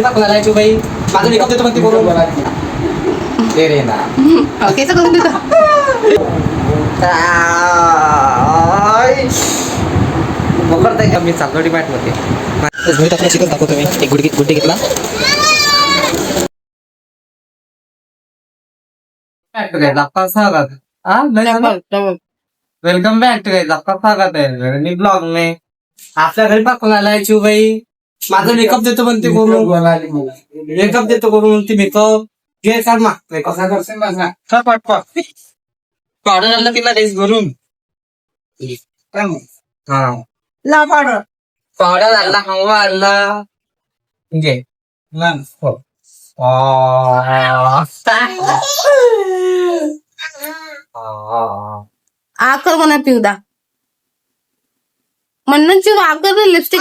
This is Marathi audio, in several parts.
घालायची बाई माझं मेकअप देतो म्हणते करून ते रे ना केस करून देतो. करताय का मी चालतो डिपार्ट मध्ये चिकन दाखवतो मी एक गुड्डे घेतला वेलकम बॅक टू गाइस आपका स्वागत है न्यू ब्लॉग में. आपल्या घरी पाकून आलाय चिवबाई माझा मेकअप देतो म्हणते करून मेकअप देतो करून म्हणते मेकअप घे काढ मागतोय कसा करते माझा पावडर आणला तिला काहीच भरून हा ला पावडर आणला हवा आणला घे आकर म्हणा पिवदा म्हणून चिव आकर लिपस्टिक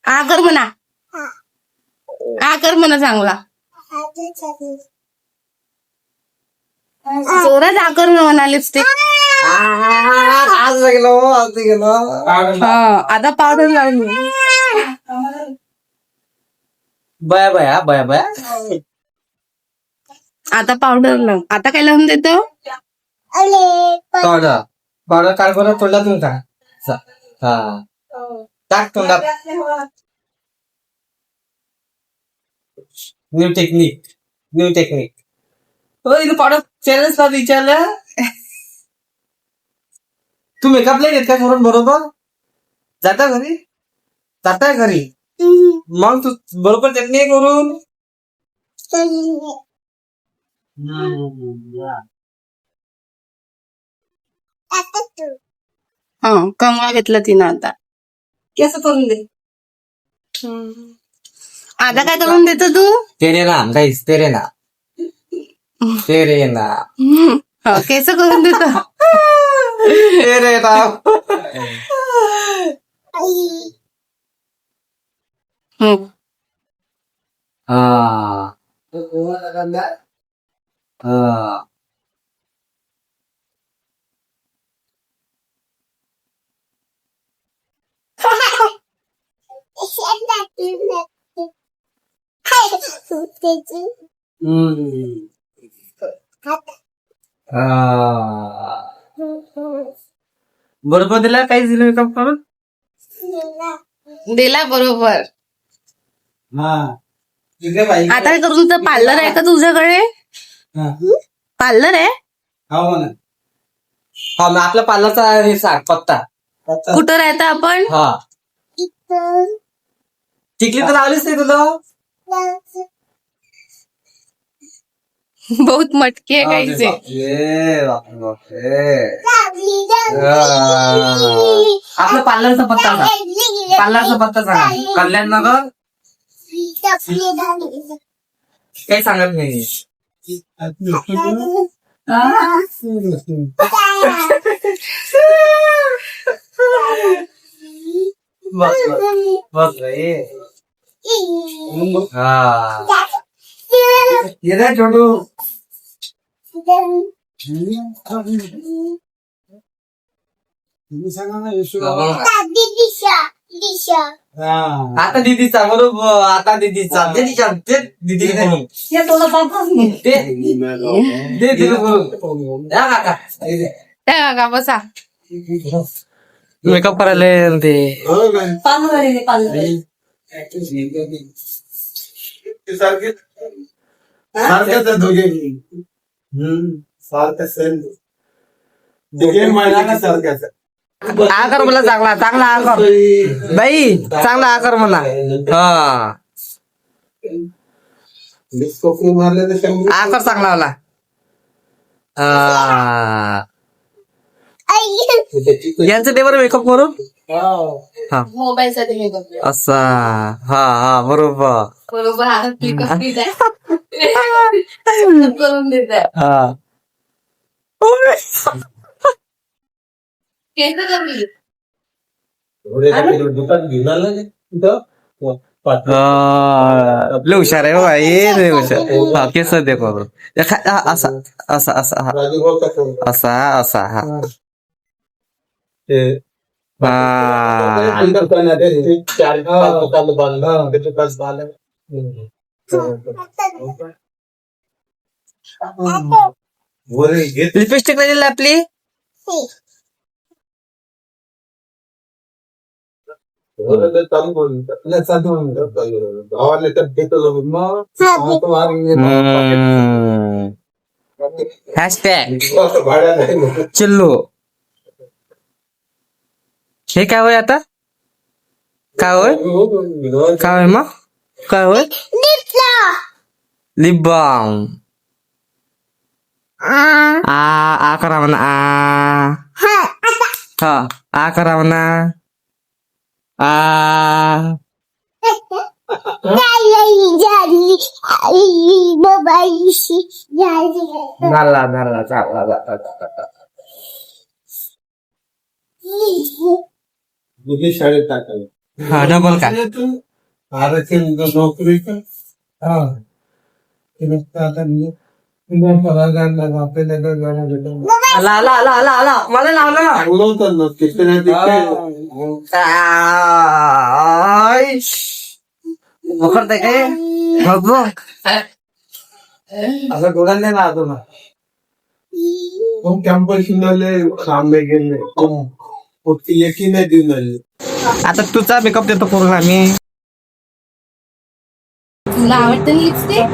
आकर म्हणा चांगला जोरात आकर म्हणा लिपस्टिक. आज गेलो आता पावडर लावली बया आता पावडर लाव. आता काय लावून देतो पावडर काय बरं तोंडात तुमचा हा टाक तोंडात. न्यू टेक्निक इथं पावडर चॅलेंज ना विचारलं तू मेकअप नाही घेत काय करून बरोबर जाताय घरी मग तू बरोबर चटणी करून कंगवा घेतला तिनं आता कसं करून दे. आता काय करून देतो तू तेरे नाम गाईस तेरे नाम केस करून देतो तेरे नाम बरोबर दिला काही दिलं मेकअप करून दिला बरोबर. आता काय करू तुझं पार्लर आहे का तुझ्याकडे पार्लर आहे हा मग आपल्या पार्लरचा हे सांग पत्ता कुठं राहता आपण हा टिकली तर लावलीच नाही तुला बहुत मटके आहे काहीचे आपल्या पार्लरचा पत्ता सांगा कल्याण नगर काही सांगत नाही बस ये छोटू आता दीदीचा बरोबर आता दीदीचा दीदी काका बसा मेकअप करायला ते आकर मला चांगला आकर बाई चांगला आकर म्हणा हा आकर चांगला मला यांचं टेबल मेकअप करू हा मोबाईल साठी असा हा बरोबर करून देत हा केस कमी लय हुशार आहे बाई हुशार हा केस दे करून असा हा लिपस्टिक राहिली आपली. हॅशटॅग चिल्लू. हे काय होय आता? काय होय? काय होय मग? काय होय? Lip balm. आ करा म्हणा. हा आ करा म्हणा. शाळेत टाकायला. हा डबल काय? आरक्षण नोकरी का? हा ला ला ला ला ला मला लावलं. करताय काय बघ असं डोळ्यांना राहतो ना. कॅम्पस सामने गेले एकी नाही देऊन आले. आता तुझा मेकअप देतो करून आम्ही. तुला आवडतं लिपस्टिक?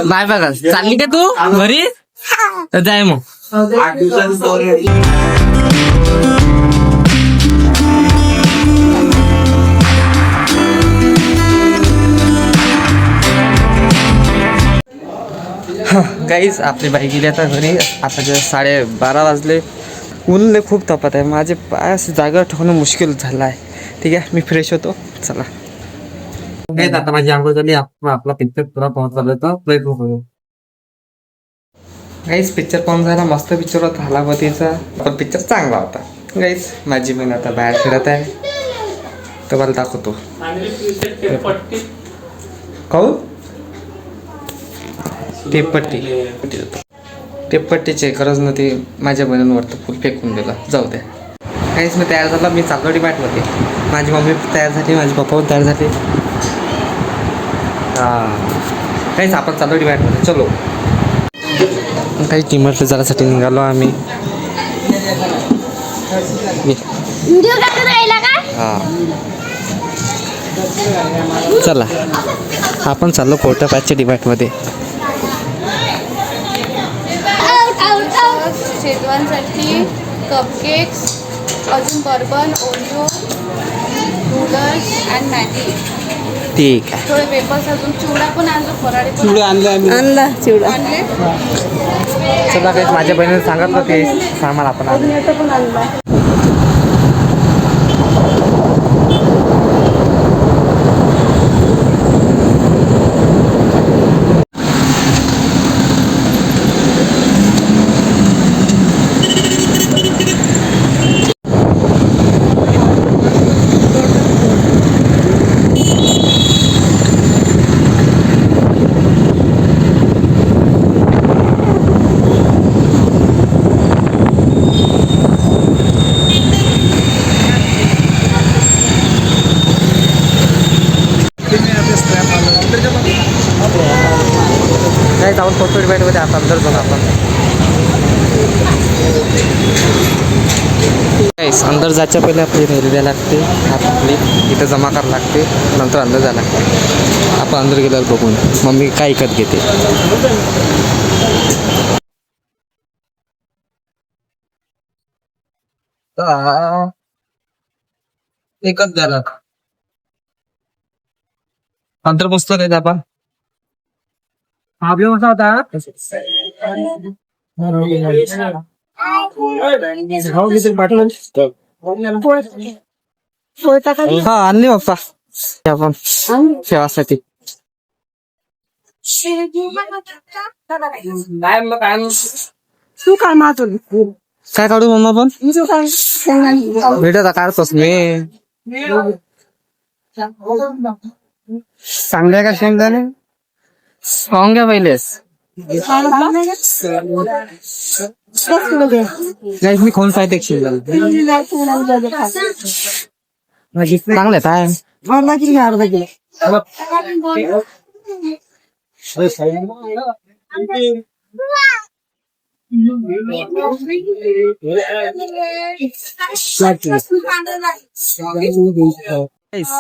बाय बघा चालली का तू घरी? तर जाय मग. 8 दिवसांनी गाईज आपली बाई गेली आता घरी. आता 12:30 वाजले. ऊन खूप तापत आहे. माझे पाय असे जागा ठेवणं मुश्किल झालं आहे. ठीक आहे मी फ्रेश होतो. चला आता माझी आंघोळ झाली. आपला पिक्चर पुरा पोहोचला तर प्रयत्न करू. गाईज पिक्चर पाहून झाला. मस्त पिक्चर होता हलावतीचा. पण पिक्चर चांगला होता. गाईज माझी बहीण आता बाहेर फिरत आहे. तर मला दाखवतो. काहून टेपपट्टीची गरज नव्हती. माझ्या बहिणींवर तर फुल फेकून दिला. जाऊ द्या. काहीच मी तयार झाला. मी चाललो डिमार्टमध्ये. माझी मम्मी तयार झाली. माझे पप्पा पण तयार झाले. काहीच आपण चाललो डिमार्टमध्ये. चलो काही डिमार्टला जाण्यासाठी निघालो आम्ही. चला आपण चाललो कोर्टापासच्या डिमार्टमध्ये. शेजवानसाठी कपकेक्स, अजून bourbon, Oreo, noodles and Maggi. ठीक आहे. थोडे वेपर्स, अजून चिवडा पण आणलो. फराळे पण चिवडे आणले आम्ही. आणला चिवडा. चला काही माझ्या बहिणीने सांगितलं की सामान आपण आणलं. पण आणला. नाही जाऊन पोहोचतो डिमार्टमध्ये. आता अंदर जाऊ आपण. गाइस अंदर जायच्या पहिले आपली मेहंदी द्यायला लागते. आपली इथं जमा करावं लागते, नंतर अंदर जायला लागते. आपण अंदर गेल्यावर बघून मम्मी काय ऐकत घेते. एकच द्यायला अंतर पुस्तक आहे आपण आपल्या कसा होता हा आणली बाप्पा आपण ठेवासाठी. काय काढू मम्मा पण भेटत काढतोस मी. चांगल्या का शेंगदाणे खाऊन घ्या पहिलेच. मी कोण पाहिजे चांगले काय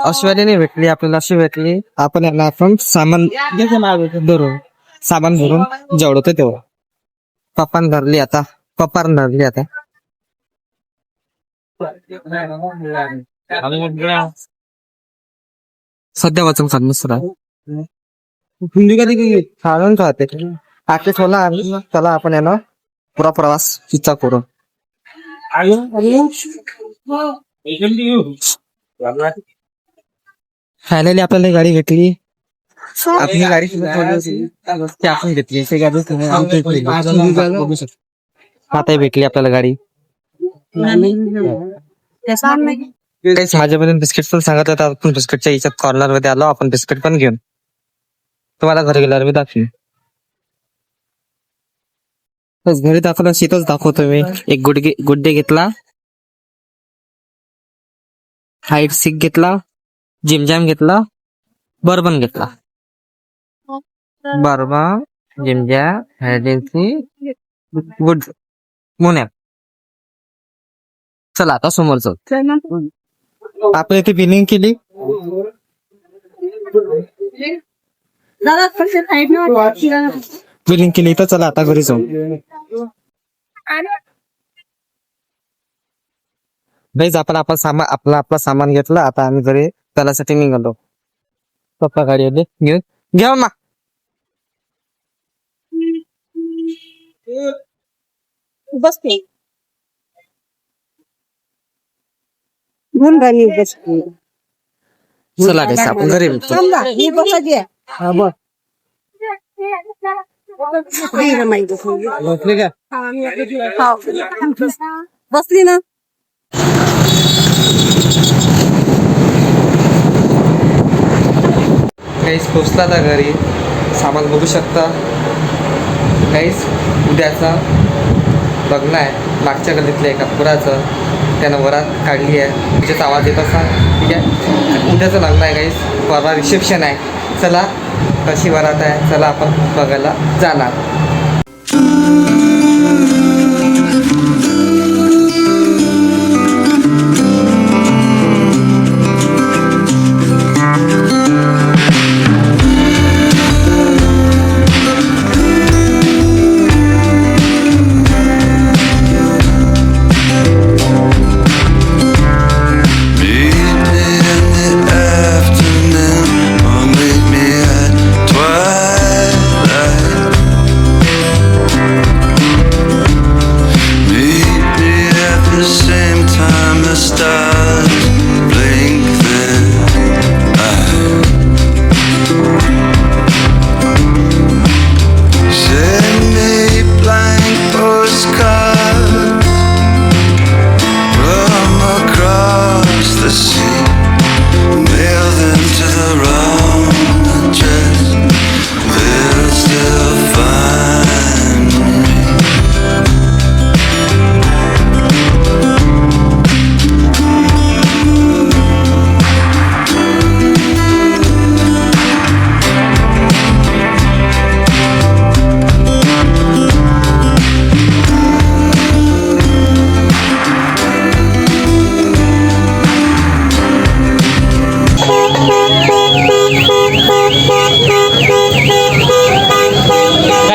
अश्वर्याने भेटली आपल्याला. अशी भेटली आपण याला आपण सामान धरून सामान भरून जेवढं तेवढं पप्पान धरली आता. पप्पान धरली आता. सध्या वाचून खात नसतो हिंदी कधी खाऊन खाते आखे छोला. चला आपण याला पुरा प्रवास तिचा करू. फायनली आपल्याला गाडी भेटली. आपली गाडी ती आपण घेतली. आता भेटली आपल्याला गाडी. माझ्यापर्यंत बिस्किट पण सांगत होता. आपण बिस्किटच्या याच्यात कॉर्नर मध्ये आलो. आपण बिस्किट पण घेऊन तुम्हाला घरी गेल्यावर मी दाखवेन. घरी दाखवलं शीतच दाखवतो मी. एक गुड्डे घेतला, हाईट सिक घेतला, जिमजॅम घेतला, बर्बन घेतला. बर्बन जिमजॅम हायडेन्सी गुड मोन्या. चला आता समोर जाऊ. आपण इथे बिलिंग केली. बिलिंग केली तर चला आता घरी जाऊ. गाईज आपण आपला सामान घेतलं. आता आम्ही घरी त्यासाठी निघालो. पप्पा गाडी आली घेऊन घ्या मा. चला गाईज आपण घरी भेटतो. बसली ना. काहीच पोचला आता घरी. सामान बघू शकता. काहीच उद्याचा लग्न आहे. मागच्या गल्लीतल्या एका पुराचं त्यानं वरात काढली आहे. त्याचा आवाज येत असा. ठीक आहे उद्याचं लग्न आहे काहीच. परवा रिसेप्शन आहे. चला कशी वरात आहे चला आपण बघायला जाणार.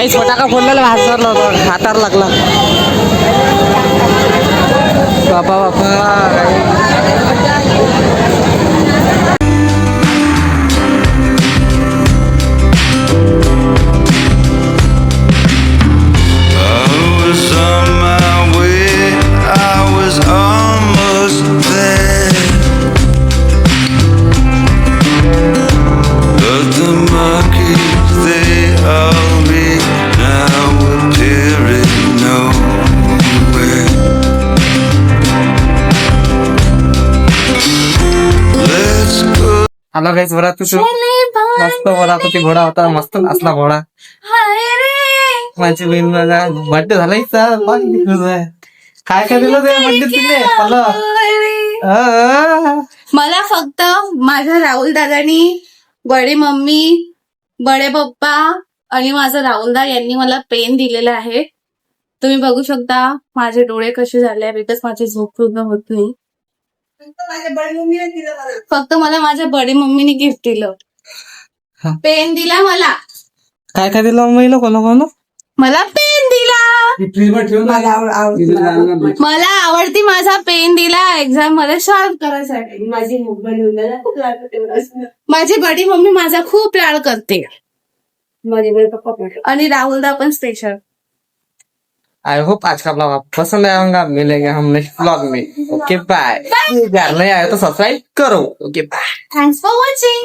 काही फटाका फोडलेला हाताला लागला बापा बापा I was on my way, I was almost there. But the monkeys, they all meet now, appearing nowhere. Let's go. आला काही बरा तू मस्त बरा होती घोडा होता मस्त असला घोडा माझी बहीण बर्थडे झाला हिचा काय काय दिलं ते बर्थडे तिने मला फक्त माझ्या राहुल दादानी बडे मम्मी बडे पप्पा आणि माझा राहुलदा यांनी मला पेन दिलेला आहे. तुम्ही बघू शकता माझे डोळे कसे झाले बिकॉज माझी झोप पूर्ण होत नाही. फक्त मला माझ्या बडे मम्मीने गिफ्ट दिलं. हा. पेन दिला मला. काय काय दिलं महिला कोण मला पेन दिला. मला आवडती माझा पेन दिला एक्झाम मध्ये सॉल्व करायसाठी. माझी बडी मम्मी माझा खूप लाड करते आणि राहुलदा पण स्पेशल. आई होप आज का ब्लॉग आपको पसंद आया होगा. मिलेंगे हम नेक्स्ट ब्लॉग में. Okay bye. घर नहीं आए तो सब्सक्राइब करो. Okay bye. Thanks for watching.